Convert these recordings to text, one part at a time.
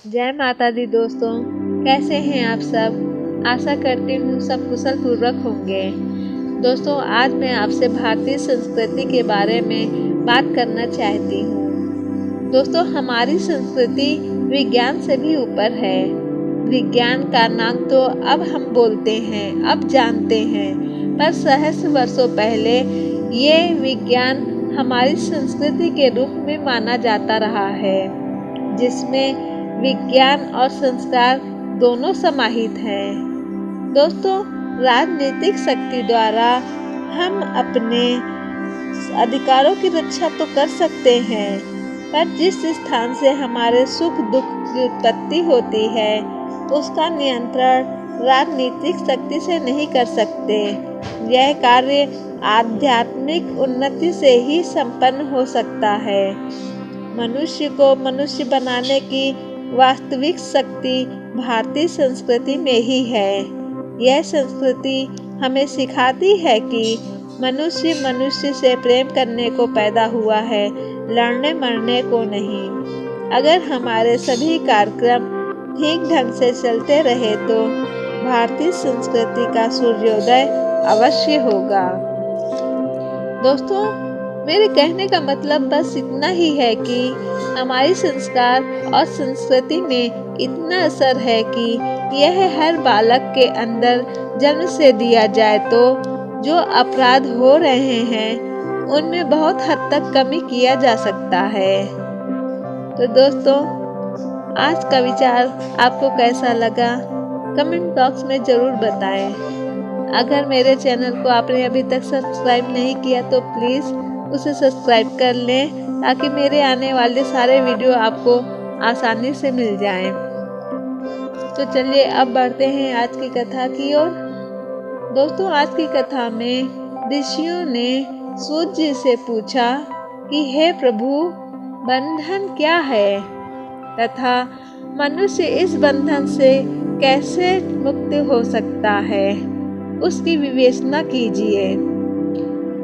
जय माता दी दोस्तों, कैसे हैं आप सब। आशा करती हूँ सब कुशल पूर्वक होंगे। दोस्तों, आज मैं आपसे भारतीय संस्कृति के बारे में बात करना चाहती हूँ। दोस्तों, हमारी संस्कृति विज्ञान से भी ऊपर है। विज्ञान का नाम तो अब हम बोलते हैं, अब जानते हैं, पर सहस्र वर्षों पहले ये विज्ञान हमारी संस्कृति के रूप में माना जाता रहा है, जिसमें विज्ञान और संस्कार दोनों समाहित हैं। दोस्तों, राजनीतिक शक्ति द्वारा हम अपने अधिकारों की रक्षा तो कर सकते हैं, पर जिस स्थान से हमारे सुख दुख की उत्पत्ति होती है उसका नियंत्रण राजनीतिक शक्ति से नहीं कर सकते। यह कार्य आध्यात्मिक उन्नति से ही संपन्न हो सकता है। मनुष्य को मनुष्य बनाने की वास्तविक शक्ति भारतीय संस्कृति में ही है। यह संस्कृति हमें सिखाती है कि मनुष्य मनुष्य से प्रेम करने को पैदा हुआ है, लड़ने मरने को नहीं। अगर हमारे सभी कार्यक्रम ठीक ढंग से चलते रहे तो भारतीय संस्कृति का सूर्योदय अवश्य होगा। दोस्तों, मेरे कहने का मतलब बस इतना ही है कि हमारी संस्कार और संस्कृति में इतना असर है कि यह हर बालक के अंदर जन्म से दिया जाए तो जो अपराध हो रहे हैं उनमें बहुत हद तक कमी किया जा सकता है। तो दोस्तों, आज का विचार आपको कैसा लगा कमेंट बॉक्स में ज़रूर बताएं। अगर मेरे चैनल को आपने अभी तक सब्सक्राइब नहीं किया तो प्लीज़ उसे सब्सक्राइब कर लें, ताकि मेरे आने वाले सारे वीडियो आपको आसानी से मिल जाएं। तो चलिए अब बढ़ते हैं आज की कथा की ओर। दोस्तों, आज की कथा में ऋषियों ने सूर्य जी से पूछा कि हे प्रभु, बंधन क्या है तथा मनुष्य इस बंधन से कैसे मुक्त हो सकता है, उसकी विवेचना कीजिए।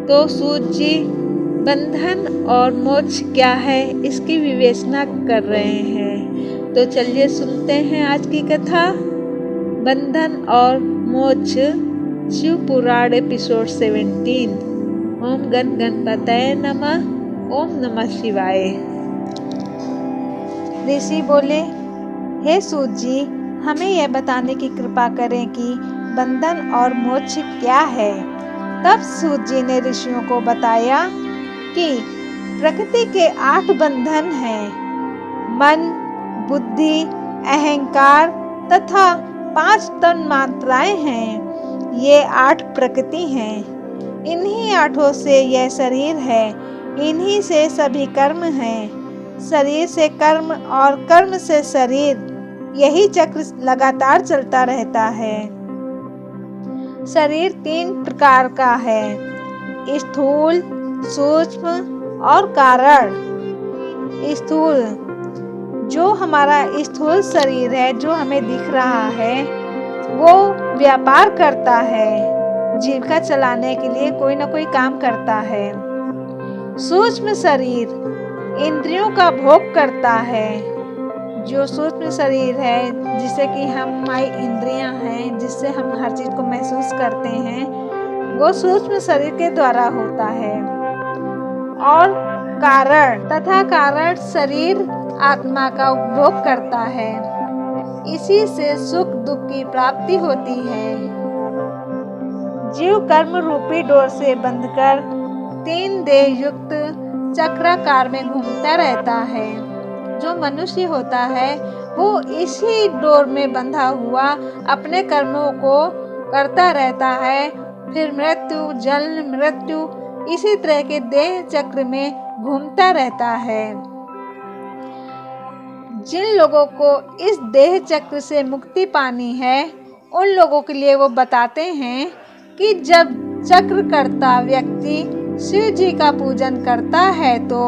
तो सूर्य जी बंधन और मोक्ष क्या है इसकी विवेचना कर रहे हैं। तो चलिए सुनते हैं आज की कथा। बंधन और मोक्ष, शिव पुराण एपिसोड 17। ओम गण गणपतये नमः। ओम नमः शिवाय। ऋषि बोले, हे सूर्य जी, हमें यह बताने की कृपा करें कि बंधन और मोक्ष क्या है। तब सूर्य जी ने ऋषियों को बताया कि प्रकृति के 8 बंधन हैं। मन, बुद्धि, अहंकार तथा 5 तन्मात्राएं हैं। ये 8 प्रकृति हैं। इन्हीं 8 से यह शरीर है। इन्हीं से सभी कर्म हैं। शरीर से कर्म और कर्म से शरीर, यही चक्र लगातार चलता रहता है। शरीर 3 प्रकार का है, स्थूल, सूक्ष्म और कारण। स्थूल, जो हमारा स्थूल शरीर है, जो हमें दिख रहा है, वो व्यापार करता है, जीविका चलाने के लिए कोई ना कोई काम करता है। सूक्ष्म शरीर इंद्रियों का भोग करता है। जो सूक्ष्म शरीर है, जिसे कि हमारी इंद्रियां हैं, जिससे हम हर चीज को महसूस करते हैं, वो सूक्ष्म शरीर के द्वारा होता है। और कारण तथा कारण शरीर आत्मा का उपभोग करता है। इसी से सुख दुख की प्राप्ति होती है। जीव कर्म रूपी डोर से बंधकर 3 देह युक्त चक्राकार में घूमता रहता है। जो मनुष्य होता है वो इसी डोर में बंधा हुआ अपने कर्मों को करता रहता है। फिर मृत्यु, जन्म, मृत्यु, इसी तरह के देह चक्र में घूमता रहता है। जिन लोगों को इस देह चक्र से मुक्ति पानी है, उन लोगों के लिए वो बताते हैं कि जब चक्रकर्ता व्यक्ति शिव जी का पूजन करता है तो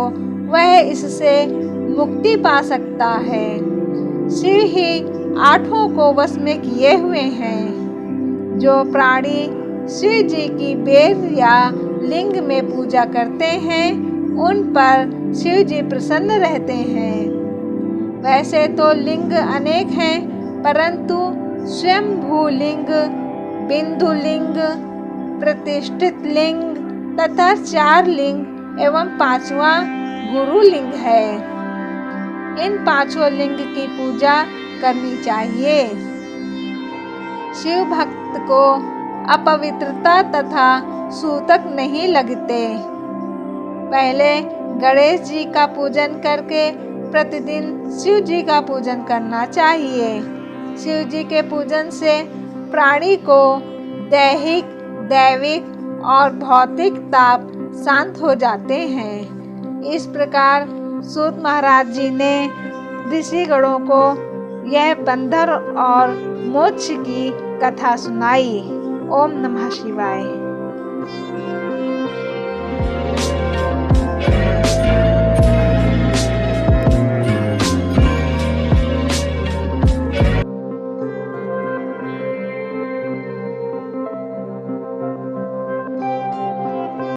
वह इससे मुक्ति पा सकता है। शिव ही 8 को वश में किए हुए हैं। जो प्राणी शिव जी की बेल या लिंग में पूजा करते हैं, उन पर शिव जी प्रसन्न रहते हैं। वैसे तो लिंग अनेक हैं, परंतु स्वयंभू लिंग, बिंदु लिंग, प्रतिष्ठित लिंग तथा 4 लिंग एवं 5वां गुरु लिंग है। इन 5 लिंग की पूजा करनी चाहिए। शिव भक्त को अपवित्रता तथा सूतक नहीं लगते। पहले गणेश जी का पूजन करके प्रतिदिन शिव जी का पूजन करना चाहिए। शिव जी के पूजन से प्राणी को दैहिक, दैविक और भौतिक ताप शांत हो जाते हैं। इस प्रकार सूत महाराज जी ने ऋषिगणों को यह बंधन और मोक्ष की कथा सुनाई। ओम नमः शिवाय।